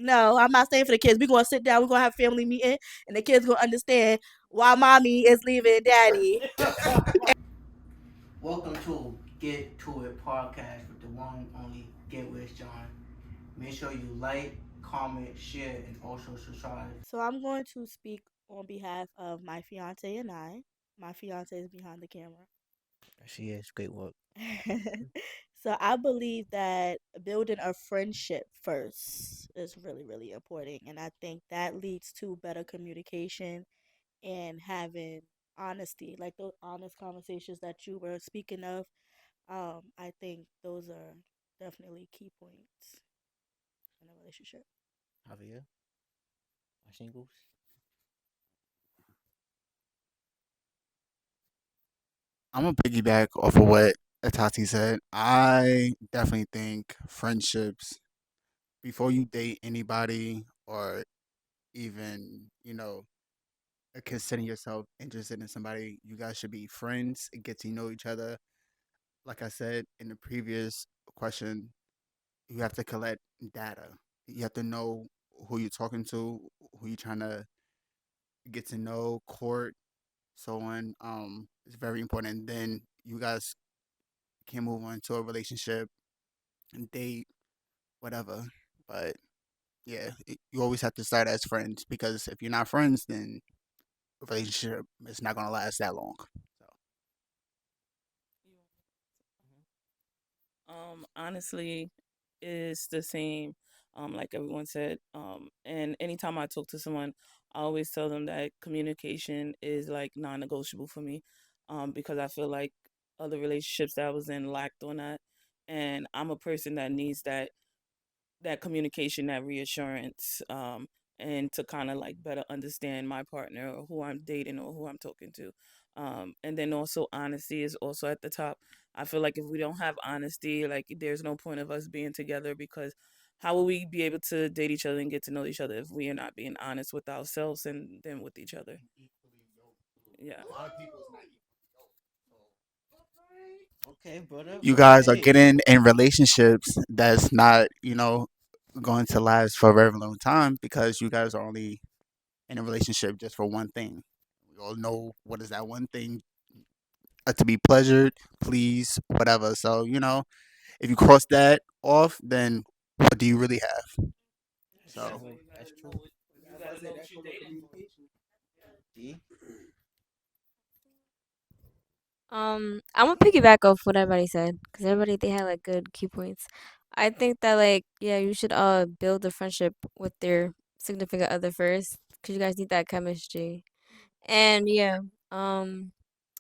No, I'm not staying for the kids. We're gonna sit down. We're gonna have family meeting, and the kids gonna understand why mommy is leaving daddy. Welcome to Get To It podcast with the one only Get With John. Make sure you like, comment, share, and also subscribe. So I'm going to speak on behalf of my fiance and I. My fiance is behind the camera. She is great work. So I believe that building a friendship first is really, really important. And I think that leads to better communication and having honesty, like those honest conversations that you were speaking of. I think those are definitely key points in a relationship. Javier, my singles. I'm gonna piggyback off of what Atati said. I definitely think friendships before you date anybody or even consider yourself interested in somebody, you guys should be friends, get to know each other. Like I said in the previous question, you have to collect data. You have to know who you're talking to, who you're trying to get to know, court, so on. It's very important. And then you guys can move on to a relationship and date, whatever. But yeah, you always have to start as friends because if you're not friends, then a relationship is not gonna last that long. So Honestly, it's the same. Like everyone said. And anytime I talk to someone, I always tell them that communication is like non-negotiable for me. Because I feel like other relationships that I was in lacked on that, and I'm a person that needs that communication, that reassurance, and to kind of like better understand my partner or who I'm dating or who I'm talking to. And then also honesty is also at the top. I feel like if we don't have honesty, like there's no point of us being together because how will we be able to date each other and get to know each other if we are not being honest with ourselves and then with each other? Yeah. a lot of people is not equally Okay, brother. you guys are Okay. getting in relationships that's not, going to last for a very long time because you guys are only in a relationship just for one thing. We all know what is that one thing to be pleasured, pleased, whatever. So, if you cross that off, then what do you really have? So, Exactly. That's true. You gotta know what you're dating for. See? I'm gonna piggyback off what everybody said because everybody they had like good key points. I think that like yeah, you should build a friendship with their significant other first because you guys need that chemistry. And yeah, um,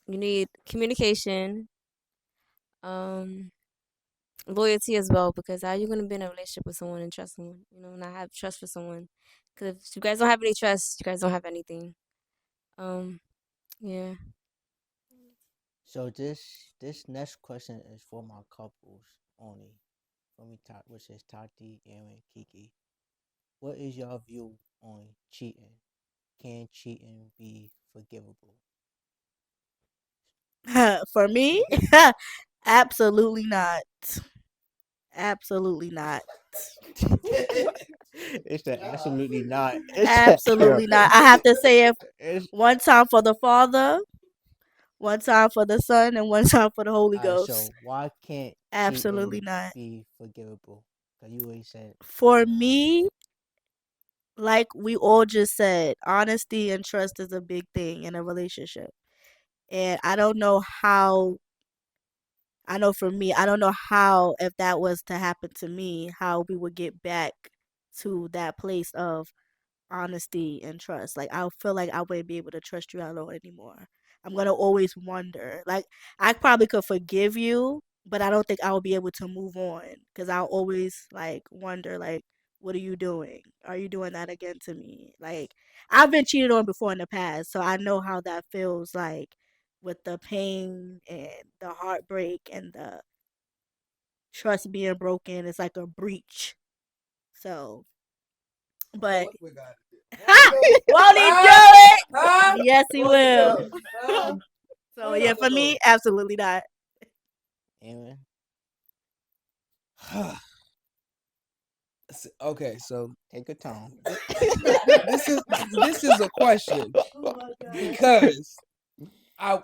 you need communication, um, loyalty as well because how you gonna be in a relationship with someone and trust someone, not have trust for someone? Because if you guys don't have any trust, you guys don't have anything. Um, yeah. So this next question is for my couples only. For me, which is Tati, Aaron, Kiki. What is your view on cheating? Can cheating be forgivable? For me, absolutely not. Absolutely not. It's the absolutely not. It's the Absolutely not. I have to say it it's one time for the Father, one time for the Son, and one time for the Holy alright. Ghost. So why can't Absolutely cheating not. be forgivable? Cause you already said For me, like we all just said, honesty and trust is a big thing in a relationship. And I know for me, I don't know how, if that was to happen to me, how we would get back to that place of honesty and trust. Like I feel like I wouldn't be able to trust you at all anymore. I'm gonna always wonder. Like I probably could forgive you, but I don't think I will be able to move on because I'll always like wonder like, what are you doing? Are you doing that again to me? Like I've been cheated on before in the past, so I know how that feels like with the pain and the heartbreak and the trust being broken. It's like a breach. So, but won't he do it? Yes, he will. So yeah, for me, absolutely not. Aaron. Okay, so Take your time. this is a question Oh my god. because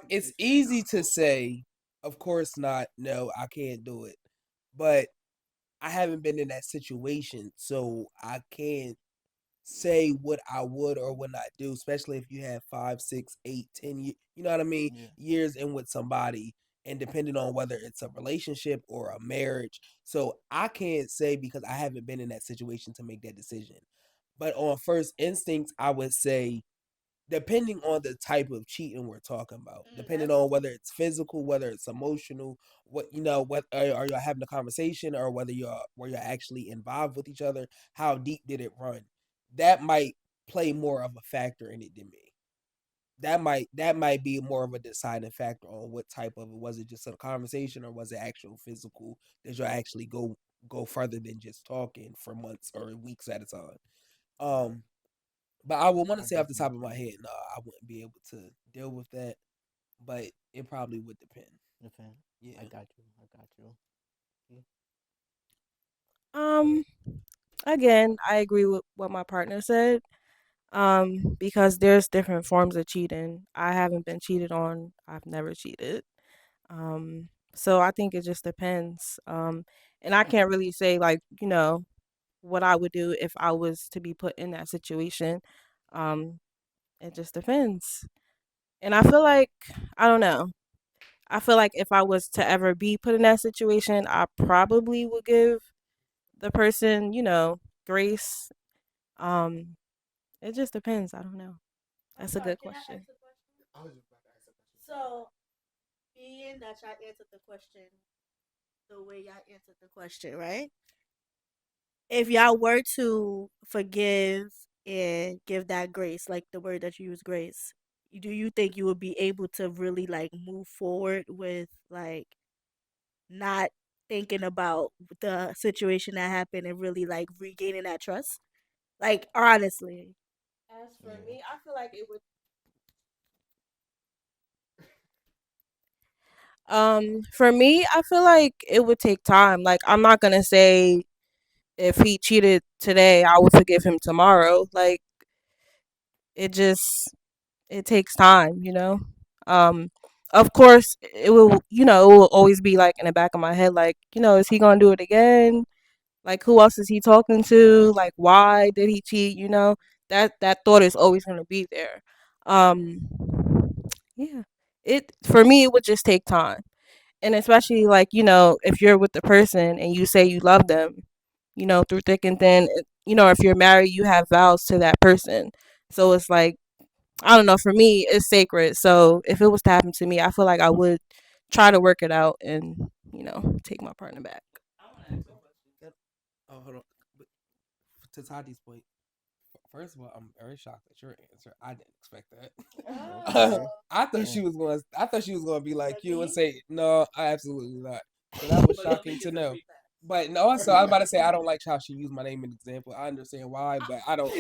it's easy to say, of course not. No, I can't do it, but I haven't been in that situation, so I can't say what I would or would not do, especially if you have 5, 6, 8, 10 years, you know what I mean, Yeah. years in with somebody, and depending on whether it's a relationship or a marriage. So I can't say because I haven't been in that situation to make that decision. But on first instincts, I would say depending on the type of cheating we're talking about, depending That's on whether it's physical, whether it's emotional, what what are y'all having a conversation or whether you're actually involved with each other, how deep did it run? That might play more of a factor in it than me. That might be more of a deciding factor on what type of it was. It just a conversation or was it actual physical? Did you actually go further than just talking for months or weeks at a time? Um, but I would want I to say off the definitely top of my agree. head, no, I wouldn't be able to deal with that. But it probably would depend. Defend. I Yeah. got you. I got you. Okay. Um, again, I agree with what my partner said. Because there's different forms of cheating. I haven't been cheated on. I've never cheated. So I think it just depends. And I can't really say like, what I would do if I was to be put in that situation. Um, it just depends. And I feel like I don't know. I feel like if I was to ever be put in that situation, I probably would give the person, grace. Um, it just depends. I don't know. I'm That's a sorry, good can I question. ask a question? I was just about to ask a question. So, being that y'all answered the question the way y'all answered the question, right? If y'all were to forgive and give that grace, like the word that you use, grace, do you think you would be able to really like move forward with like not thinking about the situation that happened and really like regaining that trust? Like honestly. As for Yeah. me, I feel like it would. For me, I feel like it would take time. Like I'm not gonna say if he cheated today, I would forgive him tomorrow. Like it just it takes time. Um of course it will it will always be like in the back of my head, like, is he gonna do it again? Like who else is he talking to? Like why did he cheat? That thought is always gonna be there. Um yeah. It for me it would just take time. And especially like if you're with the person and you say you love them, through thick and thin, if you're married you have vows to that person, so it's like I don't know, for me it's sacred, so if it was to happen to me I feel like I would try to work it out and take my partner back. I want to ask you a question. Oh, hold on. But to Tati's point, first of all, I'm very shocked at your answer. I didn't expect that. Okay. I thought Yeah. she was going. I thought she was going to be like But you and me? say no. Absolutely not. So that was shocking to know. But no, also I was about to say I don't like how she used my name as an example. I understand why, but I don't.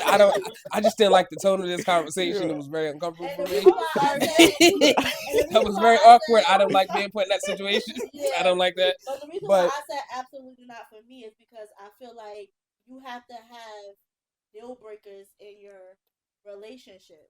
I don't. I just didn't like the tone of this conversation. Yeah. It was very uncomfortable And for the me. reason why I said, and the That reason was why very I awkward. I said, don't like being put in that situation. I yeah, don't like that. but the reason why But I said absolutely not for me is because I feel like you have to have deal breakers in your relationship.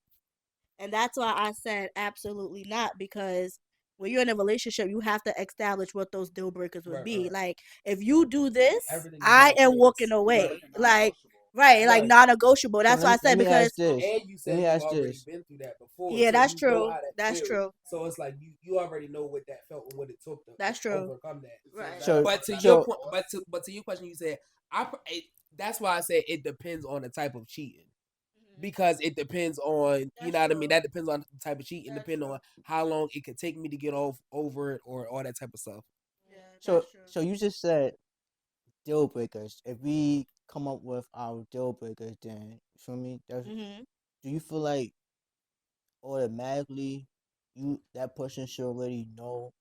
And that's why I said absolutely not, because when you're in a relationship, you have to establish what those deal breakers would right, be. right. Like, if you do this, Everything is I off am walking limits. away. Right. Like, right, like Right. non negotiable. So That's why I let said me because, ask this. And you Let said me you ask already this. been through that before, yeah, so that's you know true. how that That's feels. true. So it's like you already know what that felt and what it took to That's true. overcome that. Right. So But to your so point, but to your question, you said that's why I said it depends on the type of cheating. Mhm. Because it depends on, you That's know what I mean. true. That depends on the type of cheating, That's depending true. on how long it could take me to get over it, or all that type of stuff. Yeah, so that's true. so you just said deal breakers. If we come up with our deal breakers, then you feel me? Mhm. Do you feel like automatically that person should already know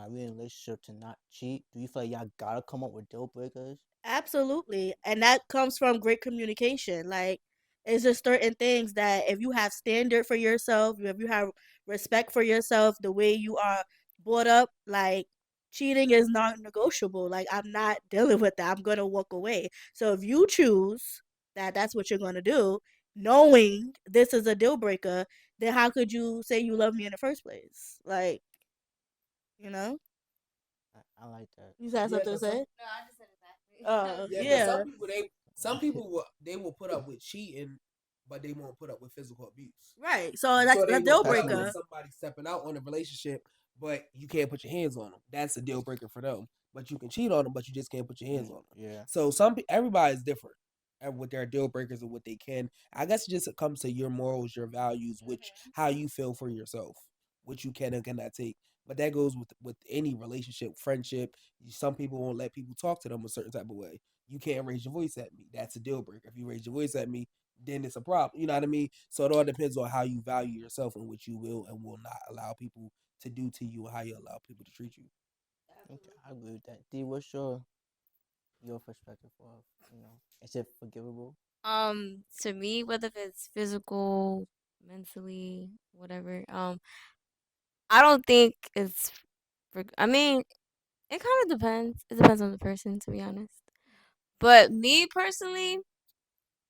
we in a relationship to not cheat? Do you feel like y'all gotta come up with deal breakers? Absolutely. And that comes from great communication. Like, it's just certain things that if you have standard for yourself, if you have respect for yourself, the way you are brought up, like cheating is non-negotiable. Like I'm not dealing with that. I'm gonna walk away. So if you choose that that's what you're gonna do, knowing this is a deal breaker, then how could you say you love me in the first place? Like, you know, I like that. you had Yeah, something to because some say? yeah, because Yeah, some people will put up with cheating, but they won't put up with physical abuse. right. So that's So a they will deal put up with breaker. Especially, somebody stepping out on a relationship, but you can't put your hands on them. That's a deal breaker for them. But you can cheat on them, but you just can't put your hands on them. yeah. So everybody's different with their deal breakers and what they can. I guess it just comes to your morals, your values, which how you feel for yourself, which you can and cannot take. But that goes with any relationship, friendship. Some people won't let people talk to them a certain type of way. You can't raise your voice at me. That's a deal breaker. If you raise your voice at me, then it's a problem. You know what I mean? So it all depends on how you value yourself and what you will and will not allow people to do to you, and how you allow people to treat you. Okay, I agree with that. D, what's your perspective of, is it forgivable? To me, whether if it's physical, mentally, whatever, I don't think it's. I mean, it kind of depends. It depends on the person, to be honest. But me personally,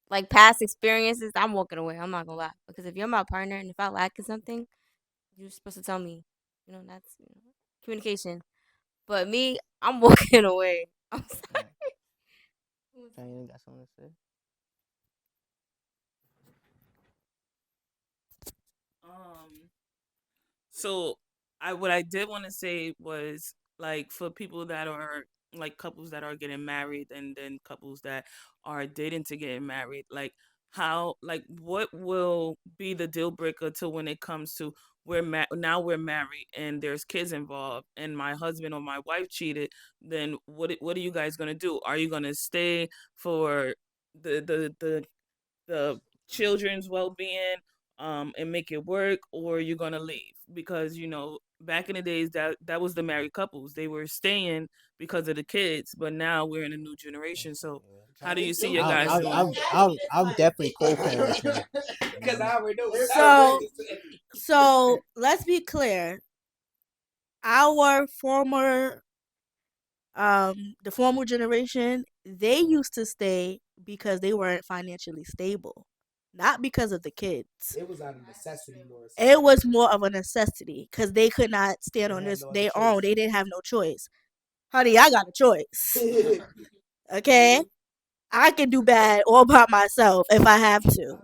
like past experiences, I'm walking away. I'm not gonna lie, because if you're my partner and if I lack in something, you're supposed to tell me. That's communication. But me, I'm walking away. I'm Right. sorry. Tatyana got something to say? Um, So what I did want to say was like for people that are like couples that are getting married and then couples that are dating to get married, like how like what will be the deal breaker to when it comes to now we're married and there's kids involved and my husband or my wife cheated, then what are you guys gonna do? Are you gonna stay for the children's well-being and make it work, or you're gonna leave? Because back in the days that was the married couples, they were staying because of the kids, but now we're in a new generation. So how do you see your I'll, guys I'll, doing? I'll, I'll, I'll definitely co-parent you. Because I already know. So so let's be clear. Our former the former generation, they used to stay because they weren't financially stable, not because of the kids. It was out of necessity more so. It was more of a necessity because they could not They stand didn't on have this no other their own. choice. They didn't have no choice. Honey, I got a choice. Okay? I can do bad all by myself if I have to.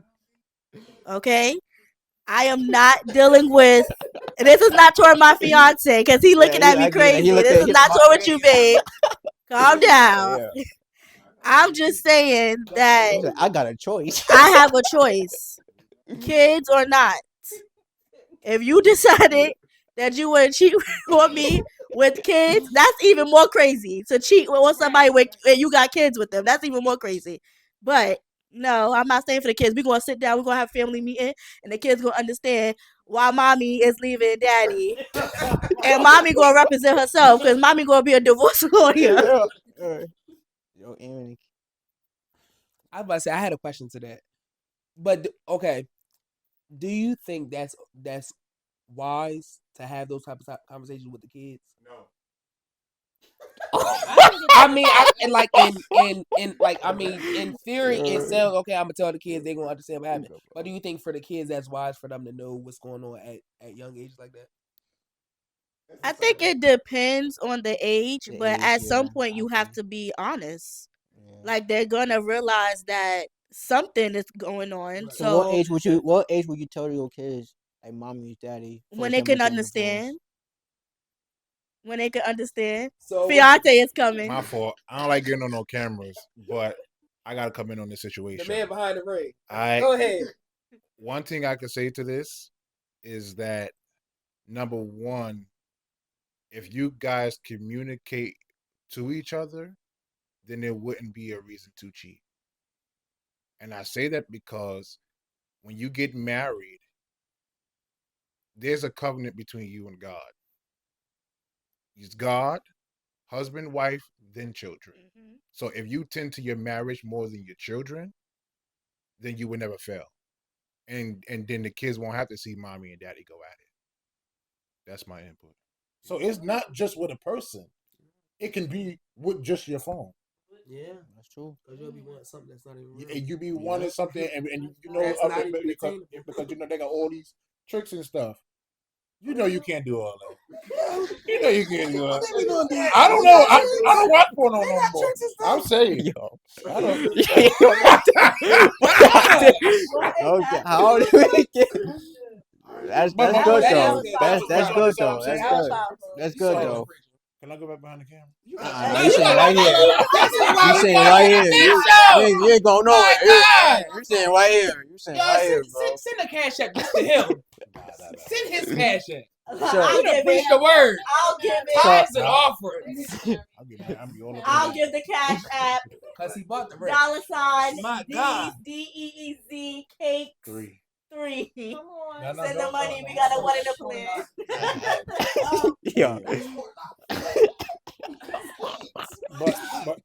Okay? I am not dealing with, and this is not toward my fiance because he Yeah, looking at me I get it. He crazy. look This at is he not smart. toward you, babe. Calm down. Yeah. I'm just saying that He said, I got a choice. I have a choice, kids or not. If you decided that you would cheat on me with kids, that's even more crazy. To cheat with somebody with and you got kids with them, that's even more crazy. But no, I'm not staying for the kids. We're gonna sit down, we're gonna have a family meeting, and the kids gonna understand why mommy is leaving daddy. And mommy gonna represent herself because mommy gonna be a divorce lawyer. Yeah. Yo, Aaron. I was about to say I had a question to that, but okay, do you think that's wise to have those type of conversations with the kids? No. I mean, and like in like I mean, in theory, it sounds okay. I'm gonna tell the kids they're gonna understand what happened. But do you think for the kids that's wise for them to know what's going on at young ages like that? I think it depends on the age, The but age, at some yeah, point I you have agree. to be honest. Yeah. Like they're gonna realize that something is going on. Right. So what So age would you tell your kids like mommy, daddy, for when they example, can getting divorced? understand, when they can understand, So what fiance is coming. My fault. I don't like getting on no cameras, but I gotta come in on this the situation. man behind the ring. I Go ahead. One thing I can say to this is that number one, if you guys communicate to each other, then there wouldn't be a reason to cheat. And I say that because when you get married, there's a covenant between you and God. It's God, husband, wife, then children. Mhm. So if you tend to your marriage more than your children, then you will never fail. And then the kids won't have to see mommy and daddy go at it. That's my input. So it's not just with a person. It can be with just your phone. Yeah, That's true. because you'll be wanting something that's not even real. And you be Yeah. wanting something, and you know, That's not even because attainable. you know they got all these tricks and stuff. You know you can't do all that. You know you can't do all What they be gonna do? that. I don't know. I don't watch porno They no got more. tricks and I'm stuff. saying. Yo. I don't. Yo, okay, how do we get? That's But good That though. is good. That's you good understand what though. I'm That's saying? good. That's good So, though. Can I go back behind the camera? You sitting right here. You sitting right here. You ain't going nowhere. You sitting right here. You sitting right here, bro. send the cash app just to him. Nah. Send his cash app. So, He done preached the word. I'll give it. Tithes and offerings. I'm be all up I'll in give the cash app. Because he bought the rent. $sign My God. DEEZ cake there. 3. Come on. No, Send the don't- money. don't- We got a one in the plan. yeah. But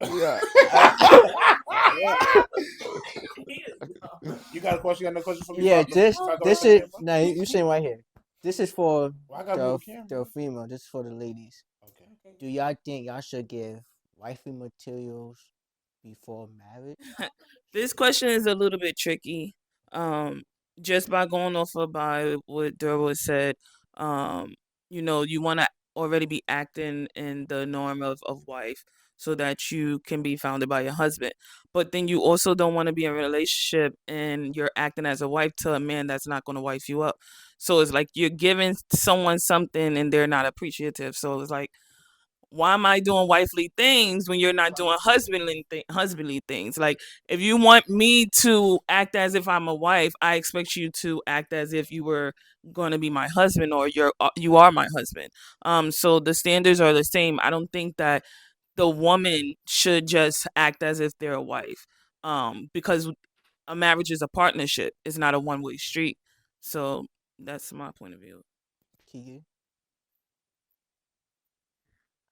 Yeah. you got a question? You got no question for me? Yeah, If I go this back to the is camera? now you sitting right here. This is for Well, I gotta move the camera. the female. This is for the ladies. Okay. Do y'all think y'all should give wifey materials before marriage? This question is a little bit tricky. Just by going off of by what Durwood said, um, you want to already be acting in the norm of wife so that you can be founded by your husband. But then you also don't want to be in a relationship and you're acting as a wife to a man that's not going to wife you up. So it's like you're giving someone something and they're not appreciative. So it's like, why am I doing wifely things when you're not doing husbandly things? Like, if you want me to act as if I'm a wife, I expect you to act as if you were going to be my husband or you are my husband. So the standards are the same. I don't think that the woman should just act as if they're a wife. Because a marriage is a partnership. It's not a one-way street. So that's my point of view. Kiki?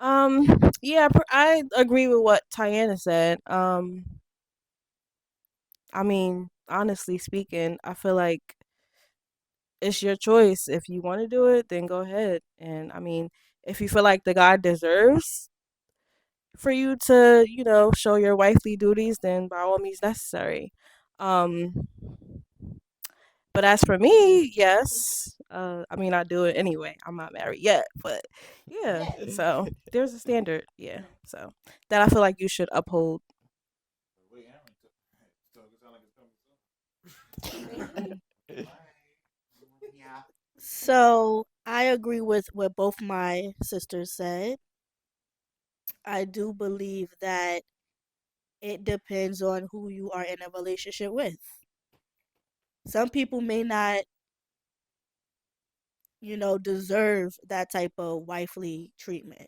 Um, yeah, I agree with what Tyana said. I mean, honestly speaking, I feel like it's your choice. If you want to do it, then go ahead. And I mean, if you feel like the guy deserves for you to, show your wifely duties, then by all means necessary. Um, but as for me, yes. I mean, I do it anyway. I'm not married yet, but yeah. So there's a standard, yeah. So that I feel like you should uphold. So I agree with what both my sisters said. I do believe that it depends on who you are in a relationship with. Some people may not, deserve that type of wifely treatment.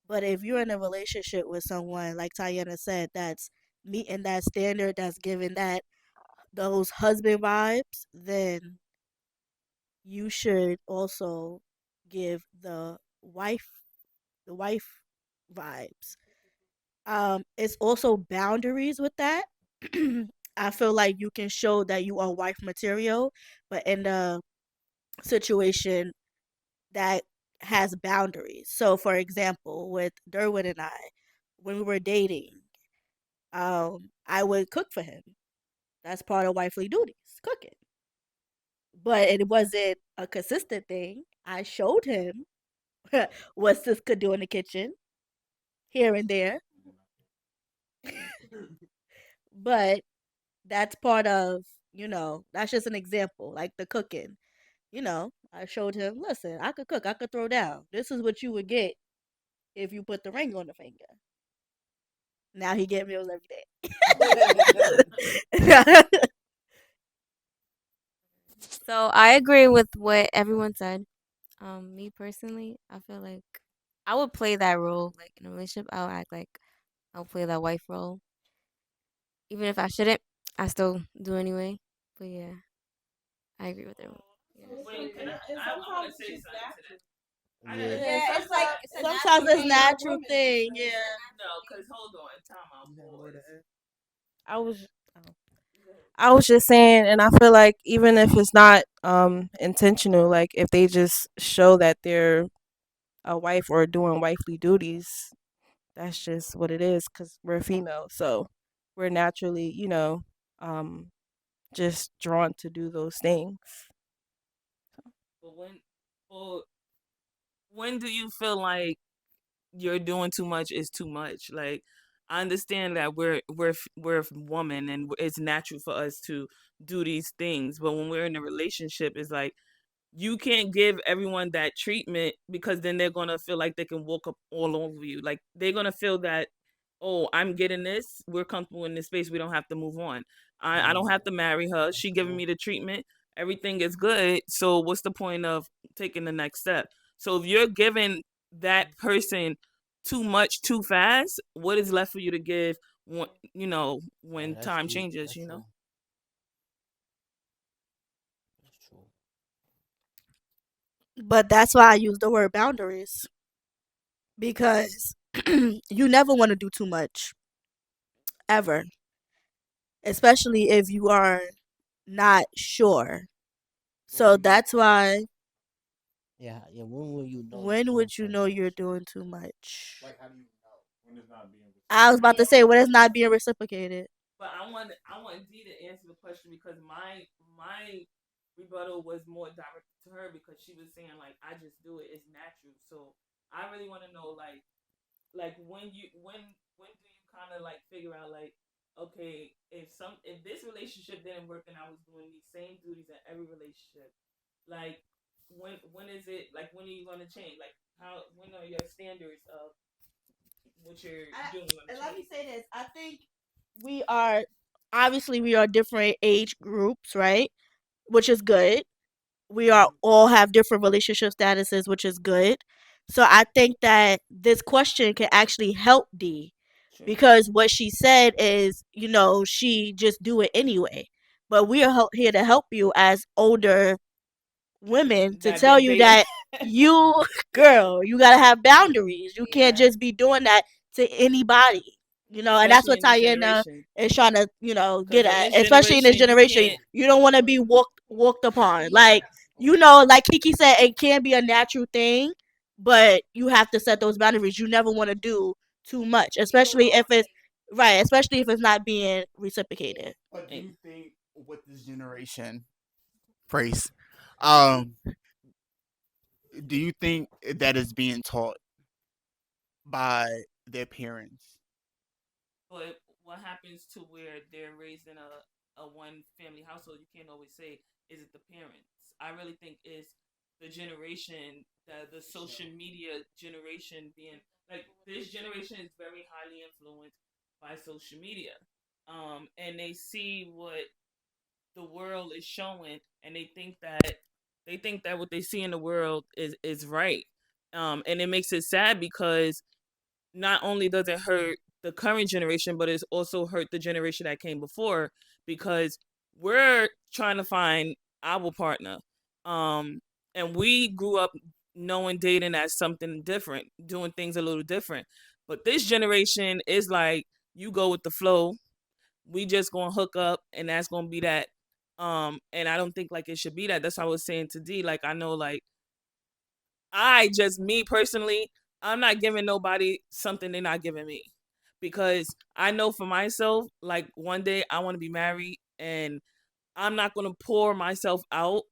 But if you're in a relationship with someone, like Tyana said, that's meeting that standard, that's giving those husband vibes, then you should also give the wife vibes. It's also boundaries with that. I feel like you can show that you are wife material, but in a situation that has boundaries. So, for example, with Durwood and I, when we were dating, I would cook for him. That's part of wifely duties, cooking. But it wasn't a consistent thing. I showed him what sis could do in the kitchen here and there. But that's part of, that's just an example, like the cooking. I showed him, listen, I could cook, I could throw down. This is what you would get if you put the ring on the finger. Now he get meals every day. So I agree with what everyone said. Me personally, I feel like I would play that role. Like in a relationship, I'll act like I'll play that wife role. Even if I shouldn't, I still do anyway. But yeah, I agree with everyone. Yeah. Wait, can I want to say something to that. Yeah. Yeah, it's like sometimes it's natural thing. Yeah. No, because hold on, time out. I was I was just saying, and I feel like even if it's not intentional, like if they just show that they're a wife or doing wifely duties. That's just what it is because we're female. So we're naturally, um, just drawn to do those things. But well, when do you feel like you're doing too much is too much? Like, I understand that we're women and it's natural for us to do these things, but when we're in a relationship, it's like you can't give everyone that treatment because then they're gonna feel like they can walk up all over you. Like they're gonna feel that, oh, I'm getting this. We're comfortable in this space. We don't have to move on. I don't have to marry her. That's She giving true. me the treatment. Everything is good. So what's the point of taking the next step? So if you're giving that person too much too fast, what is left for you to give? When, Yeah, when that's time deep. changes, That's true. That's true. But that's why I use the word boundaries because you never want to do too much ever, especially if you are not sure. When So will you that's why Yeah, yeah. When will you know you're when doing would you so know you're much? doing too much? Like, how do you know when it's not being I was about to reciprocated? say when it's not being reciprocated. But I want D to answer the question because my rebuttal was more directed to her because she was saying like I just do it, it's natural. So I really want to know like when do you kind of like figure out like, okay, if this relationship didn't work and I was doing these same duties in every relationship, like when is it, like when are you going to change, like how, when are your standards of what you're doing going to And let me change? say this. I think we are obviously we are different age groups, right? Which is good. We are all have different relationship statuses, which is good. So I think that this question can actually help D True. because what she said is, she just do it anyway. But we are here to help you as older women to That tell been you dating. that you, girl, you gotta have boundaries. You can't Yeah, just be doing that to anybody. And that's especially what in this Tyana generation. is trying to, get Because in at. this Especially in this generation, you generation, can't. you don't want to be walked upon. Like, like Kiki said, it can be a natural thing, but you have to set those boundaries. You never want to do too much, especially if it's right, especially if it's not being reciprocated. But do eh, you think with this generation phrase, um, do you think that is being taught by their parents? But what happens to where they're raised in a one family household? You can't always say is it the parents. I really think it's the generation, the social media generation being like this generation is very highly influenced by social media. And they see what the world is showing and they think that what they see in the world is right. And it makes it sad because not only does it hurt the current generation, but it's also hurt the generation that came before because we're trying to find our partner. Um, and we grew up knowing dating as something different, doing things a little different. But this generation is like, you go with the flow. We just gonna hook up and that's gonna be that. And I don't think like it should be that. That's what I was saying to D. Like I know like me personally, I'm not giving nobody something they're not giving me because I know for myself, like one day I want to be married and I'm not going to pour myself out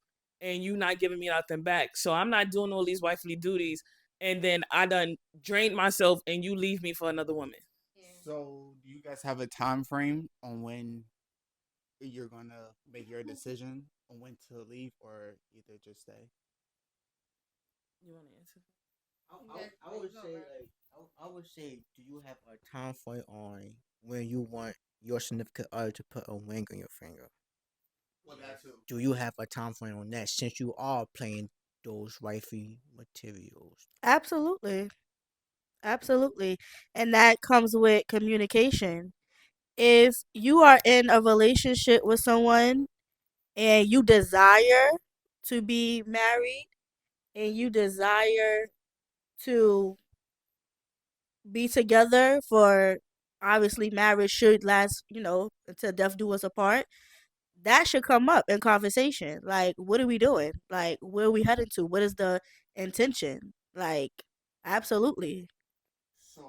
and you not giving me nothing back. So I'm not doing all these wifely duties and then I done drained myself and you leave me for another woman. So, do you guys have a time frame on when you're gonna make your decision on when to leave or either just stay? You want to answer? I would say I would say, do you have a time frame on when you want your significant other to put a ring on your finger? Well, that too. Do you have a time frame on that since you are playing those wifey materials? Absolutely. Absolutely. And that comes with communication. If you are in a relationship with someone and you desire to be married and you desire to be together for obviously marriage should last, until death do us apart. That should come up in conversation. Like, what are we doing? Like, where are we heading to? What is the intention? Like, Absolutely. So,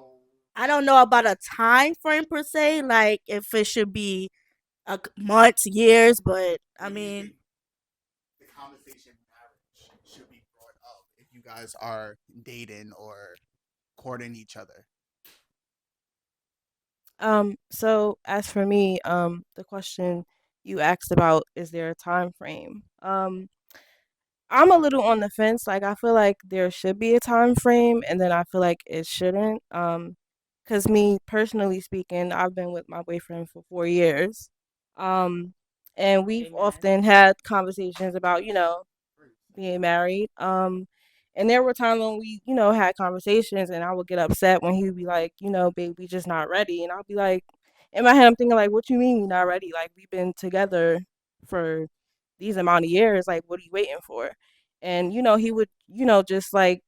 I don't know about a time frame per se, like if it should be months, years, but I when do you mean, think the conversation marriage should be brought up if you guys are dating or courting each other? So as for me, the question you asked about, is there a time frame? I'm a little on the fence. Like I feel like there should be a time frame, and then I feel like it shouldn't. Cause me personally speaking, I've been with my boyfriend for 4 years. Um, and we've Amen. often had conversations about, being married. And there were times when we, had conversations and I would get upset when he would be like, babe, we just not ready. And I'll be like, in my head, I'm thinking like, what you mean we not ready? Like we've been together for these amount of years. Like, what are you waiting for? And, he would, just like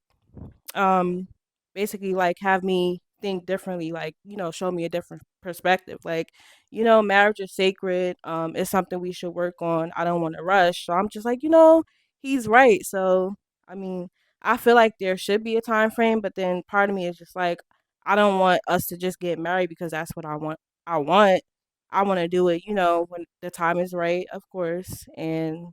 um basically like have me think differently, like show me a different perspective, like marriage is sacred, it's something we should work on, I don't want to rush. So I'm just like, he's right. So I mean, I feel like there should be a time frame, but then part of me is just like, I don't want us to just get married because that's what I want to do it, when the time is right, of course. And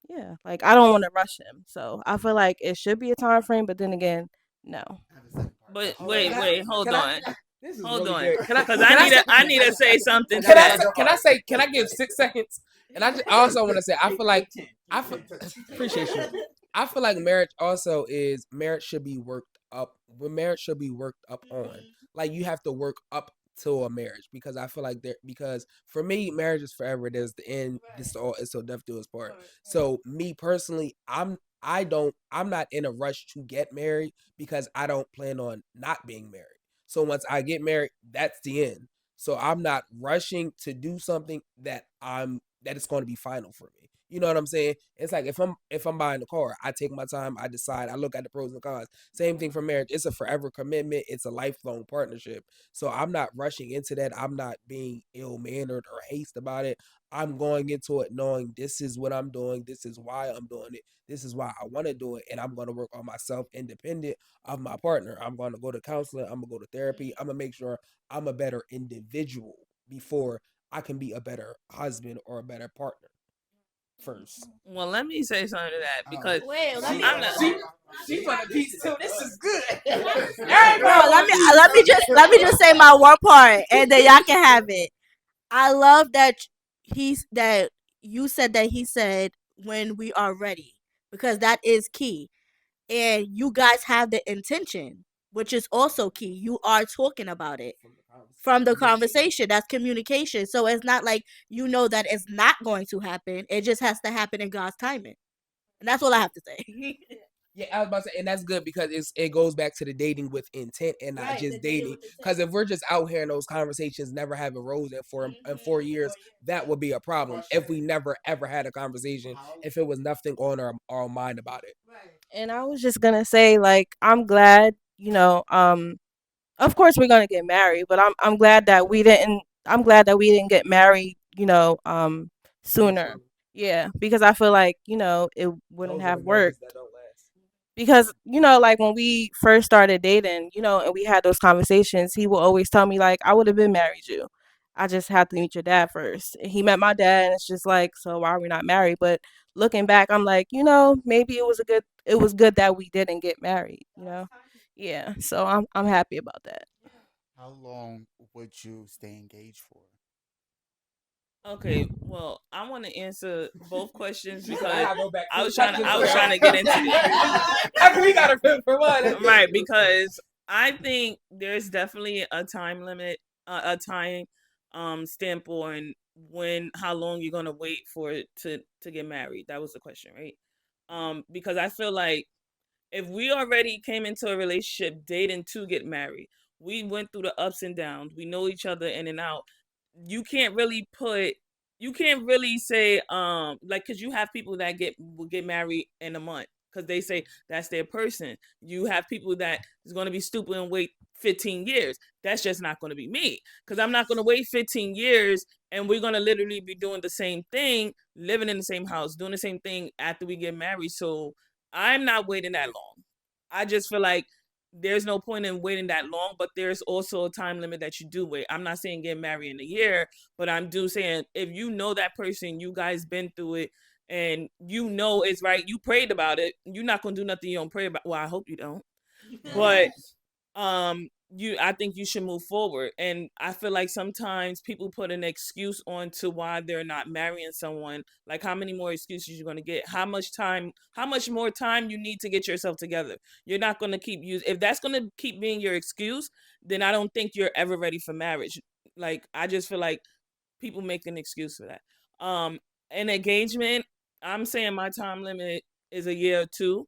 yeah, like I don't want to rush him. So I feel like it should be a time frame, but then again, no. I have a second part. But Hold on. wait, wait, hold Can I? on, This is hold really on, good. Can I? because Can I? I need to say something to Can I? that. Can I say? Can I give 6 seconds? And I also want to say I feel like appreciate you. I feel like marriage should be worked up. When marriage should be worked up on, like you have to work up to a marriage, because I feel like because for me marriage is forever. There's the end. This is all. It's till death do us part. So me personally, I'm not in a rush to get married because I don't plan on not being married. So once I get married, that's the end. So I'm not rushing to do something that is going to be final for me. You know what I'm saying? It's like if I'm buying a car, I take my time, I decide, I look at the pros and cons. Same thing for marriage. It's a forever commitment. It's a lifelong partnership. So I'm not rushing into that. I'm not being ill mannered or haste about it. I'm going into it knowing this is what I'm doing. This is why I'm doing it. This is why I want to do it. And I'm going to work on myself independent of my partner. I'm going to go to counseling. I'm going to go to therapy. I'm going to make sure I'm a better individual before I can be a better husband or a better partner first. Well, let me say something to that because wait, let me I'm not. She's on the piece too. This is good. no, let me just say my one part, and then y'all can have it. I love that that you said that he said when we are ready, because that is key, and you guys have the intention, which is also key. You are talking about it from the conversation. That's communication. So it's not like that it's not going to happen. It just has to happen in God's timing, and that's all I have to say. Yeah, I was about to say, and that's good because it goes back to the dating with intent and not Right, just the dating dating. with intent. Because if we're just out here in those conversations, never having roles in 4 years, that would be a problem. If we never ever had a conversation, if it was nothing on our mind about it. And I was just gonna say, like, I'm glad, of course we're gonna get married, but I'm glad that we didn't. I'm glad that we didn't get married, sooner. Premature. Yeah, because I feel like it wouldn't Those are have the marriages worked. that don't last. Because like when we first started dating, and we had those conversations, he will always tell me like, I would have been married you, I just had to meet your dad first. And he met my dad, and it's just like, so why are we not married? But looking back, I'm like, maybe it was good that we didn't get married. Yeah, so I'm happy about that. How long would you stay engaged for? Okay, well, I want to answer both questions She said, I because gotta go back I to the was trying to questions I for was trying to y'all. get into this. After we got a fit for one. Right, because I think there's definitely a time limit, a time stamp on how long you're gonna wait for it to get married. That was the question, right? Because I feel like if we already came into a relationship dating to get married, we went through the ups and downs, we know each other in and out. You can't really say like, because you have people that will get married in a month because they say that's their person. You have people that is going to be stupid and wait 15 years. That's just not going to be me, because I'm not going to wait 15 years and we're going to literally be doing the same thing, living in the same house, doing the same thing after we get married. So I'm not waiting that long. I just feel like there's no point in waiting that long, but there's also a time limit that you do wait. I'm not saying get married in a year, but I'm do saying if you know that person, you guys been through it, and you know it's right. You prayed about it. You're not gonna do nothing you don't pray about. Well, I hope you don't. But you I think you should move forward. And I feel like sometimes people put an excuse on to why they're not marrying someone. Like how many more excuses you're going to get, how much more time you need to get yourself together. You're not going to keep using, if that's going to keep being your excuse, then I don't think you're ever ready for marriage. Like I just feel like people make an excuse for that. An engagement, I'm saying my time limit is a year or two.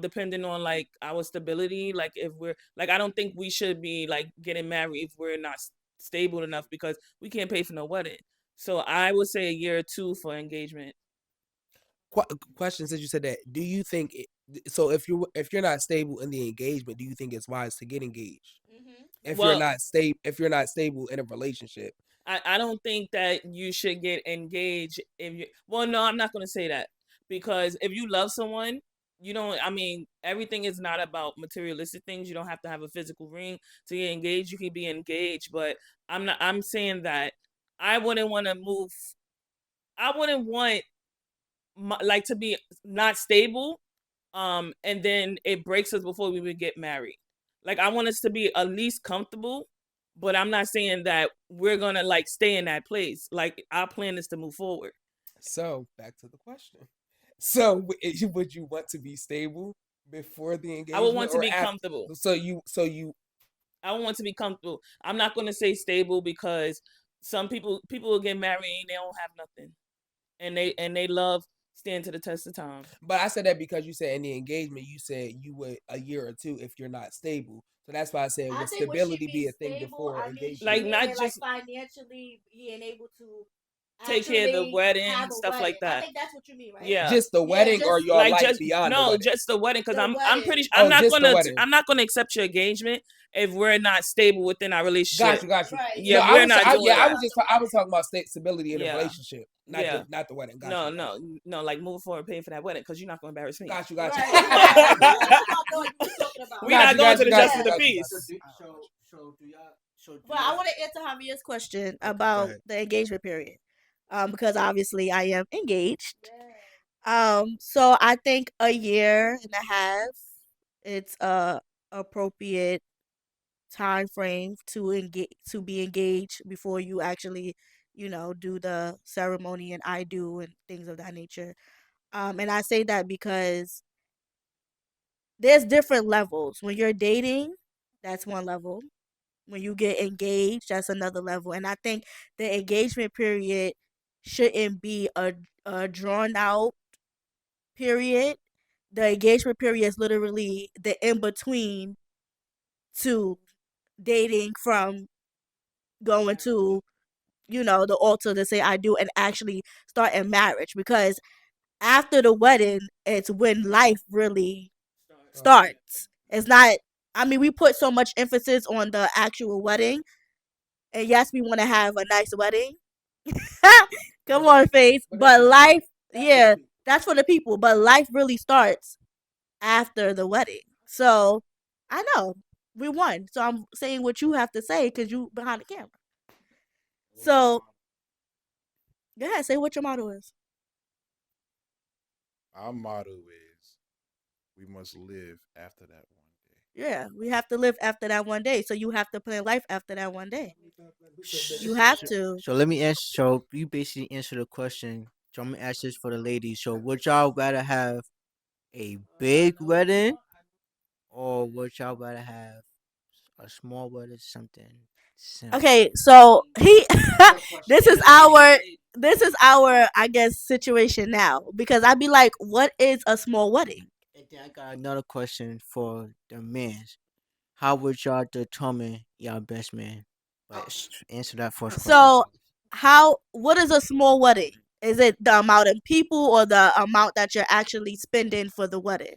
Depending on like our stability. Like if we're like, I don't think we should be like getting married if we're not stable enough, because we can't pay for no wedding. So I would say a year or two for engagement. Question, since you said that, do you think so if you're not stable in the engagement, do you think it's wise to get engaged? If you're Well, not stable, if you're not stable in a relationship, I don't think that you should get engaged if you, well, no, I'm not going to say that, because if you love someone, you don't, I mean, everything is not about materialistic things. You don't have to have a physical ring to get engaged. You can be engaged, but I'm saying that I wouldn't want to move. I wouldn't want like to be not stable, and then it breaks us before we would get married. Like I want us to be at least comfortable, but I'm not saying that we're gonna like stay in that place. Like our plan is to move forward. so back to the question. So would you want to be stable before the I would engagement want to or be after? comfortable. So you I would want to be comfortable. I'm not gonna say stable, because some people will get married and they don't have nothing, and they love staying to the test of time. but I said that because you said in the engagement you said you would a year or two if you're not stable. So that's why I said I would think when she stability be a means thing stable, before I mean she Like engagement? not meaning like just financially being able to take care of the actually wedding, have a stuff wedding. like I that. think that's what you mean, right? Yeah. Just the Yeah, wedding or just your Like life just beyond the no, wedding? just the wedding, because the I'm wedding. pretty Oh, just the wedding. I'm not gonna accept your engagement if we're not stable within our relationship. Got you. Right. Yeah, No, Yeah. I we're was, not doing yeah, that. I was talking about stability in a Yeah, relationship, yeah. not the wedding. No, no, no. Like moving forward, paying for that wedding, because you're not gonna embarrass me. Got you. Right, exactly. That's what I thought you were talking about. We're not going to the got justice you, of the got peace. So do y'all? So do But I y'all? want to answer Javier's question Okay, go about ahead. the engagement period. Because obviously I am engaged. So I think a year and a half, it's a appropriate time frame to be engaged before you actually, do the ceremony and I do and things of that nature. And I say that because there's different levels. When you're dating, that's one level. When you get engaged, that's another level. And I think the engagement period shouldn't be a drawn out period. The engagement period is literally the in between to dating, from going to, the altar to say I do and actually start in marriage. Because after the wedding, it's when life really starts. It's not, I mean, we put so much emphasis on the actual wedding. And yes, we want to have a nice wedding. Come on, face. But life, yeah, that's for the people. But life really starts after the wedding. So I know we won. So I'm saying what you have to say because you behind the camera. So go ahead, say what your motto is. Our motto is we must live after that one day. Yeah, we have to live after that one day. So you have to plan life after that one day. You have to. So let me answer. So you basically answer the question. So I'm gonna ask this for the ladies. So would y'all rather have a big wedding, or would y'all rather have a small wedding, something simple? Okay, so he this is our I guess situation now, because I'd be like, what is a small wedding? And then I got another question for the men. How would y'all determine y'all best man? But answer that first question. So what is a small wedding? Is it the amount of people or the amount that you're actually spending for the wedding?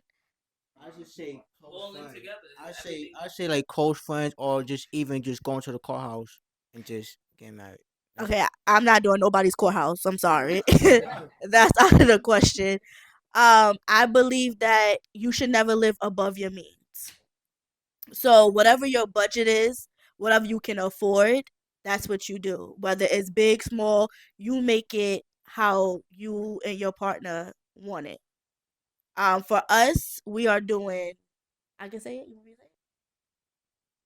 I just say close Rolling friends. together. I say like close friends, or just even just going to the courthouse and just getting married. Okay, I'm not doing nobody's courthouse. I'm sorry. That's out of the question. I believe that you should never live above your means. So whatever your budget is, whatever you can afford, that's what you do. Whether it's big, small, you make it how you and your partner want it. For us, we are doing. I can say it. You want me to say it?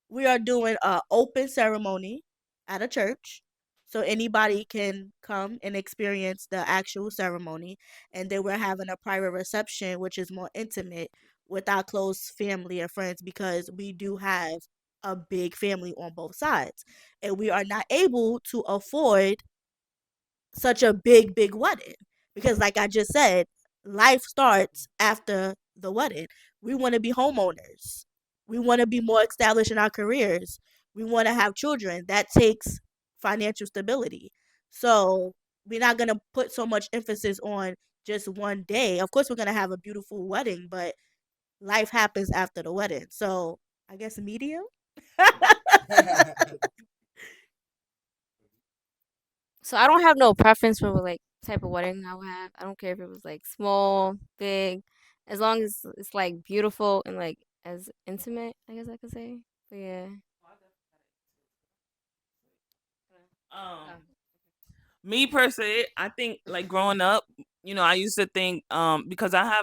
We are doing a open ceremony at a church, so anybody can come and experience the actual ceremony. And then we're having a private reception, which is more intimate with our close family and friends because we do have a big family on both sides, and we are not able to afford such a big wedding because like I just said, life starts after the wedding. We want to be homeowners. We want to be more established in our careers. We want to have children. That takes financial stability. So we're not going to put so much emphasis on just one day. Of course we're going to have a beautiful wedding, but life happens after the wedding. So I guess medium. So I don't have no preference for like type of wedding I would have. I don't care if it was like small, big, as long as it's like beautiful and like as intimate, I guess I could say. But yeah. Um, Me per se, I think like growing up, I used to think because I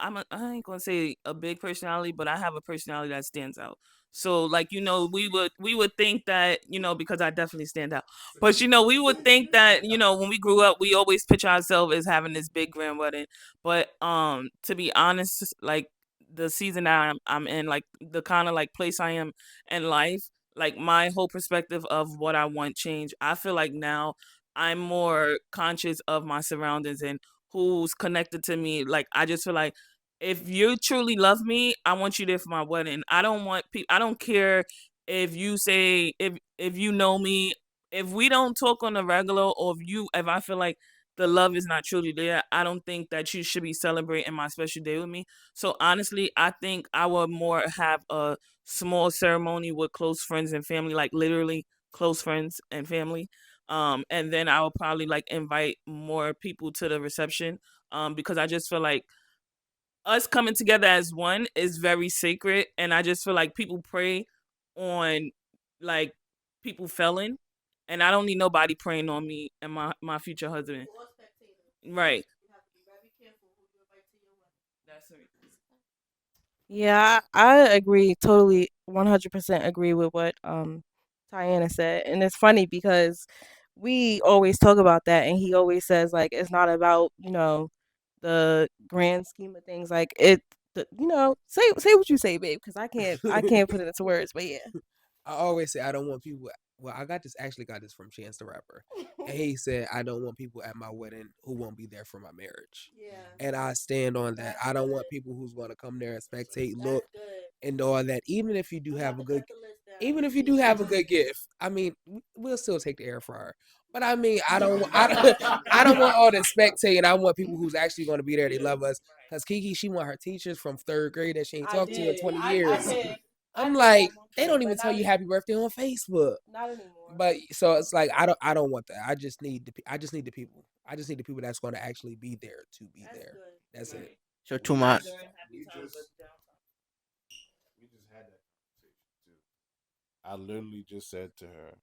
ain't gonna say a big personality, but I have a personality that stands out. So like we would think that because I definitely stand out, but we would think that when we grew up we always picture ourselves as having this big grand wedding. But to be honest, like the season that I'm in, like the kind of like place I am in life, like my whole perspective of what I want change. I feel like now I'm more conscious of my surroundings and who's connected to me. Like I just feel like if you truly love me, I want you there for my wedding. I don't want people. I don't care if you say if you know me. If we don't talk on the regular, or if I feel like the love is not truly there, I don't think that you should be celebrating my special day with me. So honestly, I think I would more have a small ceremony with close friends and family, like literally close friends and family. And then I would probably like invite more people to the reception. Because I just feel like us coming together as one is very sacred, and I just feel like people prey on like people failing, and I don't need nobody praying on me and my future husband. Right. That's right. Yeah, I agree totally 100% agree with what Tyana said. And it's funny because we always talk about that and he always says like it's not about, the grand scheme of things like say what you say, babe, cuz I can't put it into words, but yeah. I always say I don't want people. Well, I got this from Chance the Rapper, and he said I don't want people at my wedding who won't be there for my marriage. Yeah. And I stand on that. I don't want people who's going to come there and spectate, look, and all that. Even if you do have a good, even if you do have a good gift, I mean, we'll still take the air fryer. But I mean, I don't want all the spectating. I want people who's actually going to be there. They love us. Cause Kiki, she want her teachers from third grade that she ain't talked to in 20 years. I'm like, they don't even tell you happy birthday on Facebook. Not anymore. But so it's like I don't want that. I just need the people. I just need the people that's going to actually be there to be there. That's it. So to my We just had that conversation too. I literally just said to her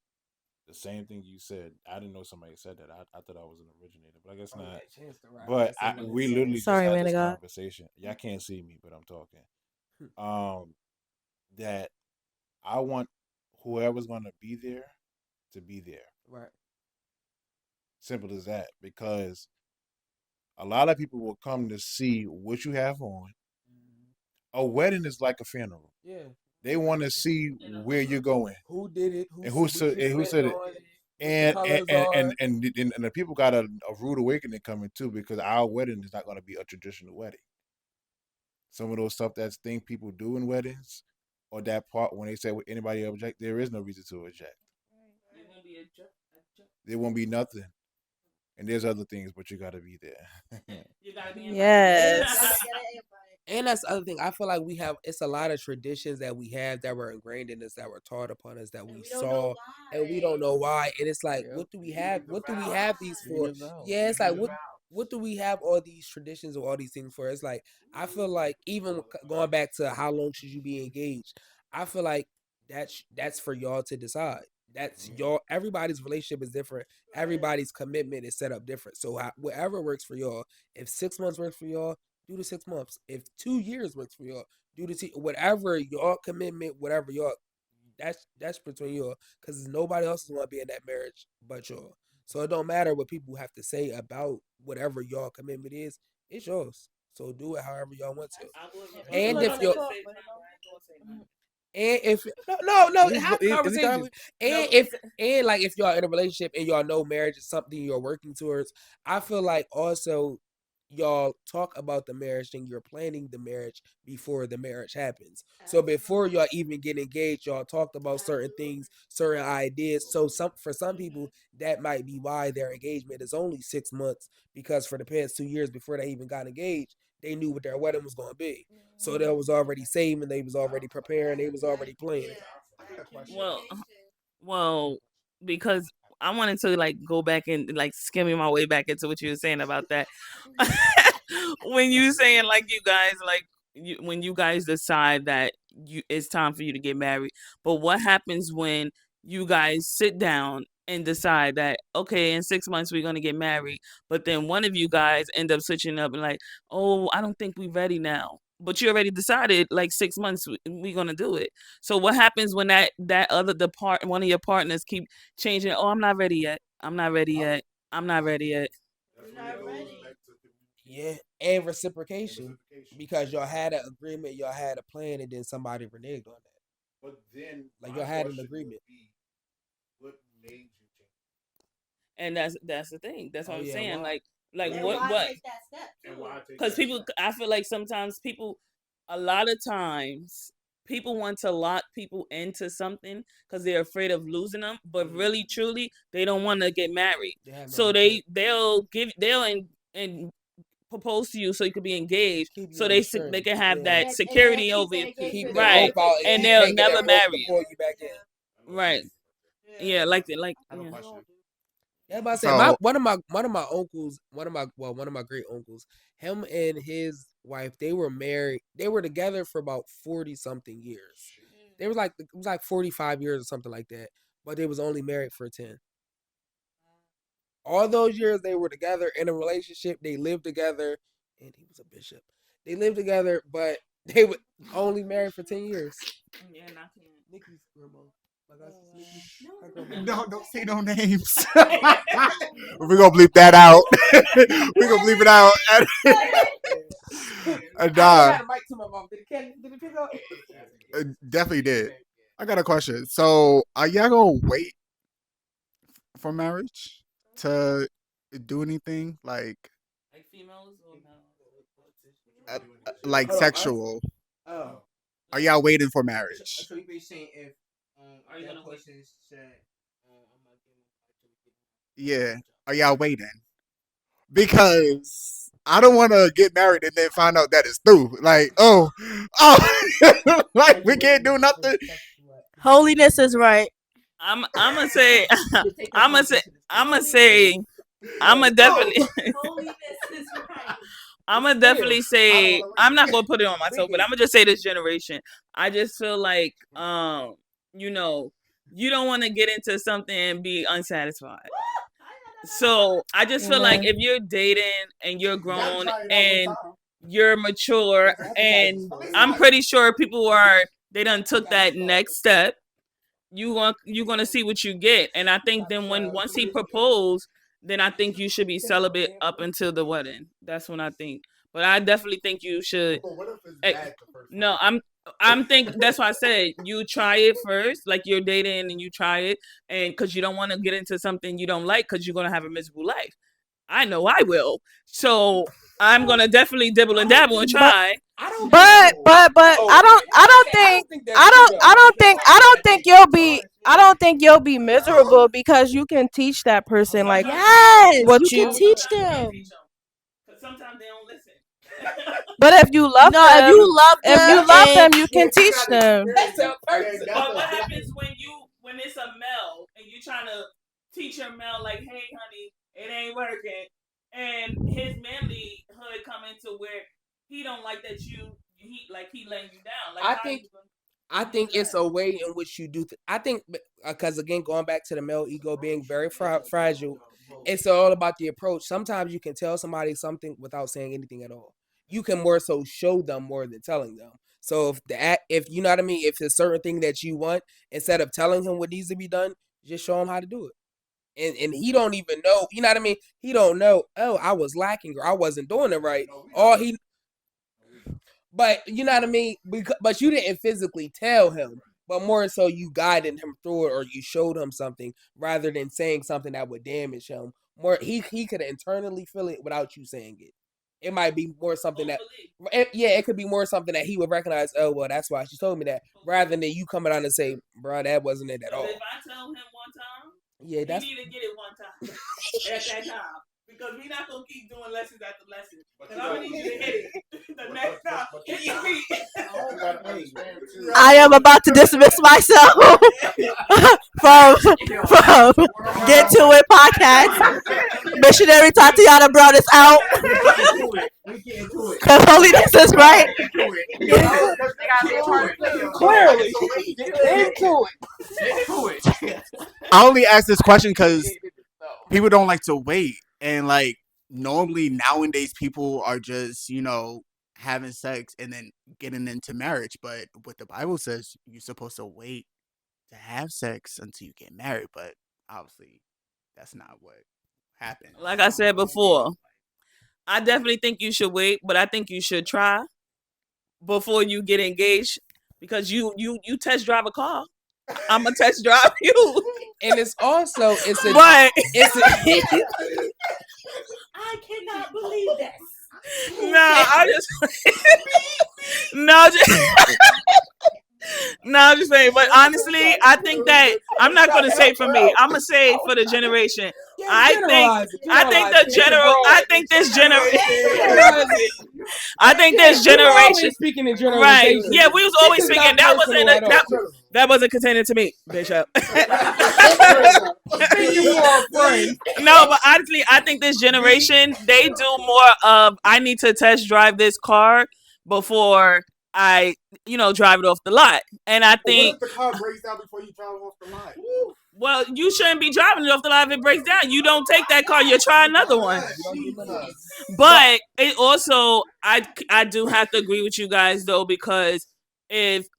the same thing you said. I didn't know somebody said that. I thought I was an originator, but I guess not. But we literally just Sorry, had man of this God. conversation. Y'all can't see me, but I'm talking. That I want whoever's gonna be there to be there. Right. Simple as that. Because a lot of people will come to see what you have on. A wedding is like a funeral. Yeah. They want to see where you're going Who did it? and who said it. And the people got a rude awakening coming too, because our wedding is not going to be a traditional wedding. Some of those stuff that's thing people do in weddings, or that part when they say "Would anybody object," there is no reason to object. There won't be nothing. And there's other things, but you got to be there. You gotta be Yes. And that's the other thing. I feel like it's a lot of traditions that we have that were ingrained in us, that were taught upon us, that we saw, and we don't know why. And it's like, what do we have? What do we have these for? Yeah, it's like what what do we have all these traditions or all these things for? It's like I feel like even going back to how long should you be engaged, I feel like that's for y'all to decide. That's y'all. Everybody's relationship is different. Everybody's commitment is set up different. So whatever works for y'all. If 6 months works for y'all, do the 6 months. If 2 years works for y'all, do the whatever y'all commitment, whatever y'all. That's between y'all, because nobody else is gonna be in that marriage but y'all. So it don't matter what people have to say about whatever y'all commitment is. It's yours. So do it however y'all want to. And if you're and if no, have Is he conversations. And and like if y'all in a relationship and y'all know marriage is something you're working towards, I feel like also y'all talk about the marriage and you're planning the marriage before the marriage happens. So before y'all even get engaged, y'all talked about certain things, certain ideas. So for some people that might be why their engagement is only 6 months, because for the past 2 years before they even got engaged, they knew what their wedding was going to be. So they was already saving, they was already preparing, they was already planning. Well, well, because I wanted to like go back and like skimming my way back into what you were saying about that. When you saying like you guys like when you guys decide that it's time for you to get married, but what happens when you guys sit down and decide that okay, in 6 months we're gonna get married, but then one of you guys end up switching up and like, oh, I don't think we're ready now. But you already decided like 6 months we're gonna do it. So what happens when that other one of your partners keep changing? Oh, I'm not ready yet. I'm not ready yet. I'm not ready yet. Yeah, and reciprocation, because y'all had an agreement, y'all had a plan, and then somebody reneged on that. But then, like y'all had an agreement. What made you change? And that's the thing. That's what I'm Yeah, saying. why? Like And what why what? take that step? And why take Because that people, step? I feel like sometimes people, a lot of times, people want to lock people into something because they're afraid of losing them. But really, truly, they don't want to get married. They have no So intent. they'll and propose to you so you could be engaged. Keep you So on the string. they can have Yeah. that And then security keep over the you, Keep engagement the right? rope going. out and And keep they'll hanging never that rope to marry pull you, you back in. right? Yeah, like that, like I have a yeah. question. Yeah, but I said So one of my uncles, one of my great uncles, him and his wife, they were married. They were together for about 40 something years. They was like it was like 45 years or something like that. But they was only married for 10. All those years they were together in a relationship. They lived together, and he was a bishop. They lived together, but they were only married for 10 years. Yeah, not Nikki's grandma. Like I said, Nikki, her yet. grandma. don't say no names. We're gonna bleep that out. We're gonna bleep it out. And, I never had a mic to my mom. Did it pick up? it definitely did. I got a question. So, are y'all gonna wait for marriage to do anything Like females or no? uh, like Hold on, us? sexual? Oh. Are y'all waiting for marriage? So you be saying if Are you that gonna wait? person said I'm not getting Yeah. Are y'all waiting? Because I don't want to get married and then find out that it's through. Like, like we can't do nothing. Holiness is right. I'm gonna say I'm gonna say I'm gonna say I'm gonna definitely holiness is right. I'm gonna definitely say I'm not gonna put it on myself, but I'm gonna just say this generation. I just feel like you know, you don't want to get into something and be unsatisfied. So I just feel like Amen. if you're dating and you're grown and you're mature, and I'm pretty sure people are they done took that next step. You're gonna see what you get, and I think then when once he proposed, then I think you should be celibate up until the wedding. That's when I think. But I definitely think you should. No, I'm think that's why I said you try it first, like you're dating and you try it, and because you don't want to get into something you don't like, because you're gonna have a miserable life. I know I will. So I'm gonna definitely dibble and dabble and But try. but I don't think you'll be miserable because you can teach that person like Yes, what you can you. teach them. Because sometimes they don't listen. But if you love No, them, if you love them you can teach them. But what happens when it's a male and you trying to teach your male like, hey honey, it ain't working, and he don't like that he laying you down. Like, I how think you gonna I do think it's that? a way in which you do. I think because again, going back to the male ego being very fragile, it's all about the approach. Sometimes you can tell somebody something without saying anything at all. You can more so show them more than telling them. So if you know what I mean, if it's a certain thing that you want, instead of telling him what needs to be done, just show him how to do it. And he don't even know. You know what I mean? He don't know. Oh, I was lacking or I wasn't doing it right. All he But you know what I mean? But you didn't physically tell him, but more so you guided him through it or you showed him something rather than saying something that would damage him. More he could internally feel it without you saying it. It might be more something it could be more something that he would recognize. Oh well, that's why she told me that. Rather than you coming out and say, "Bro, that wasn't it at all." If I tell him one time, Yeah, he need to get it one time at that time. Because we're not gonna keep doing lessons after lessons. Because I'm gonna need you to hit it the next time. Hit your feet. I am about to dismiss myself from Get To It podcast. Missionary Tatyana brought us out. Because holiness is right. Clearly, into it. I only ask this question because people don't like to wait, and like normally nowadays people are just having sex and then getting into marriage. But what the Bible says, you're supposed to wait to have sex until you get married. But obviously, that's not what happened. Like I said before, I definitely think you should wait, but I think you should try before you get engaged because you test drive a car. I'm gonna test drive you, and it's also but I cannot believe this. no, I just no, I'm just saying. But honestly, I think that I'm not gonna say for me. I'm gonna say for the generation. I think this generation. Speaking in Right? generalization, Yeah, we was always speaking. That wasn't containing to me, Bishop. No, but honestly, I think this generation they do more of I need to test drive this car before I drive it off the lot. And I think what if the car breaks down before you drive off the lot? well, you shouldn't be driving it off the lot if it breaks down. You don't take that car, you try another one. But it also I do have to agree with you guys though, because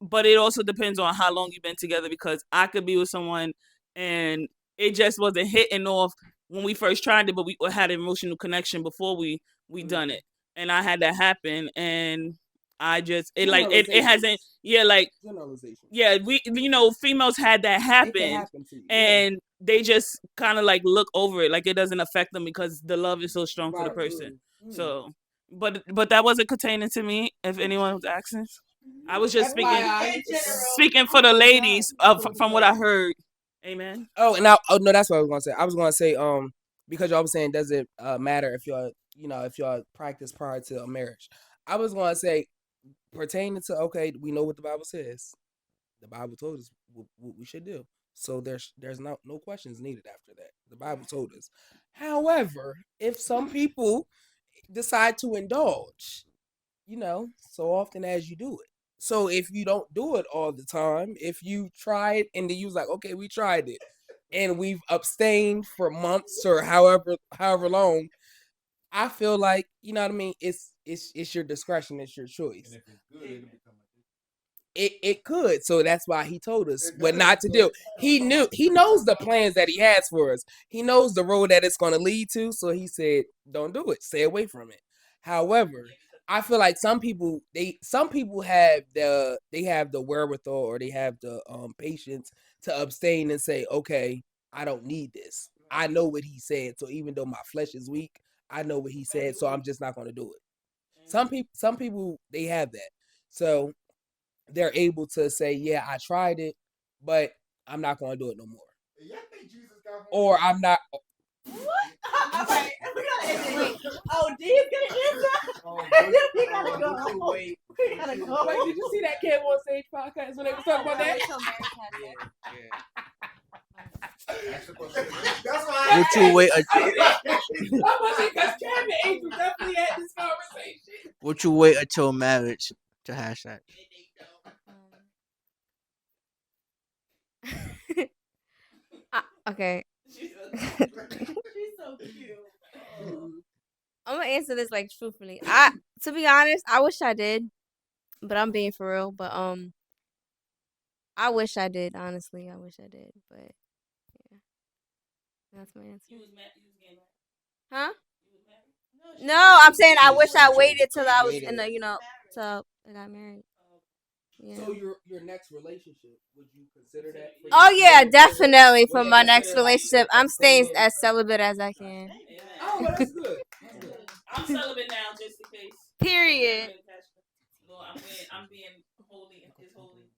but it also depends on how long you've been together, because I could be with someone and it just wasn't hitting off when we first tried it, but we had an emotional connection before we done it. And I had that happen, and I just it hasn't females had that happen and they just kind of like look over it, like it doesn't affect them because the love is so strong for the person. So but that wasn't containing to me, if anyone was asking. I was just speaking for the ladies from what I heard. Amen. Oh no, that's what I was gonna say. I was gonna say because y'all was saying does it matter if y'all practice prior to a marriage. I was gonna say pertaining to we know what the Bible says. The Bible told us what we should do. So there's no questions needed after that. The Bible told us. However, if some people decide to indulge, so often as you do it. So if you don't do it all the time, if you try it and then you was like, okay, we tried it and we've abstained for months or however long, I feel like, you know what I mean? It's your discretion, it's your choice. And if it's good, it'll become it could. So that's why he told us what not to do. He knows the plans that he has for us. He knows the road that it's going to lead to. So he said, don't do it. Stay away from it. However, I feel like some people have the wherewithal or they have the patience to abstain and say, okay, I don't need this. I know what he said. So even though my flesh is weak, I know what he said. So I'm just not going to do it. Some people they have that. So they're able to say, yeah, I tried it, but I'm not going to do it no more. Or I'm not. What? Okay, we gotta end it. Oh, D's gonna answer. We gotta go. We gotta go. Wait, did you see that Kid on Stage podcast when they was talking about that? That's why. Would you wait? Because Kevin and Angel definitely had this conversation. Would you wait until marriage to have sex? Okay. She's so cute. I'm gonna answer this like truthfully. To be honest, I wish I did, but I'm being for real. But I wish I did. Honestly, I wish I did. But yeah, that's my answer. Huh? No, I'm saying I wish I waited till I was in the, till I got married. Yeah. So your next relationship, would you consider that for Oh your yeah, next definitely would for you my next consider like relationship, a I'm staying clean? as celibate as I can. Oh, well, that's good. That's good. I'm celibate now, just in case. Period. No, I'm being holy. Is holy,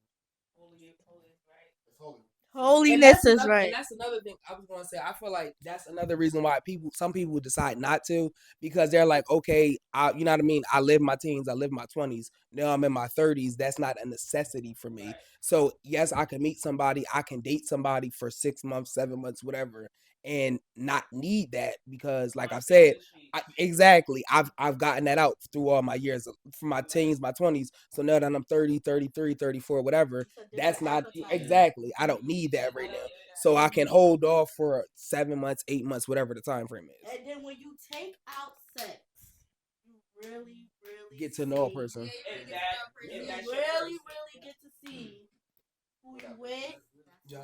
holy is right. It's holy. Holiness is And right. that's another thing I was gonna say. I feel like that's another reason why some people decide not to, because they're like, okay, you know what I mean. I live my teens, I live my 20s. Now I'm in my 30s. That's not a necessity for me. So yes, I can meet somebody, I can date somebody for 6 months, 7 months, whatever, and not need that because, like I've said, exactly. I've gotten that out through all my years, from my teens, my 20s. So now that I'm 30, 33, 34, whatever, that's not exactly. I don't need that right now. So I can hold off for 7 months, 8 months, whatever the time frame is. And then when you take out sex, you really, really Get to know a see. person. You really, really get to see who you with. Yeah.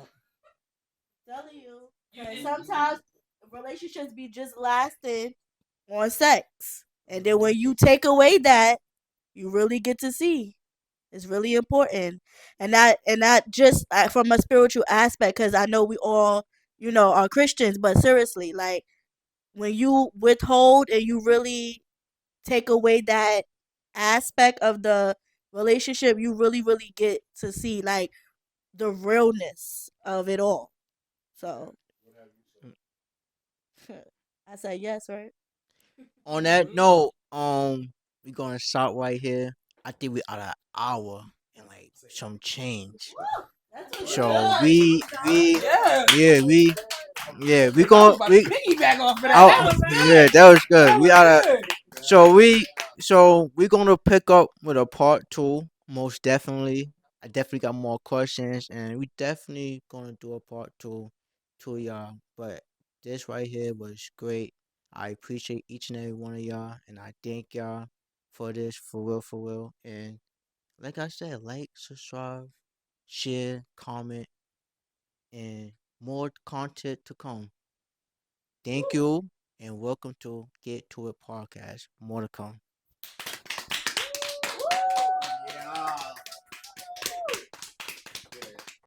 Telling you. And sometimes relationships be just lasting on sex. And then when you take away that, you really get to see. It's really important. And not just from a spiritual aspect, because I know we all, are Christians, but seriously, like when you withhold and you really take away that aspect of the relationship, you really, really get to see like the realness of it all. So I said yes, right? On that note, we're gonna start right here. I think we are an hour and like some change. That's what's So good. we Yeah. yeah we I was gonna about to we piggyback off of that. oh, That was yeah, good. that was good. That We was are good. so we're gonna pick up with a part two, most definitely. I definitely got more questions, and we definitely gonna do a part two to y'all. But this right here was great. I appreciate each and every one of y'all, and I thank y'all for this, for real. And like I said, like, subscribe, share, comment, and more content to come. Thank you, and welcome to Get to It podcast. More to come.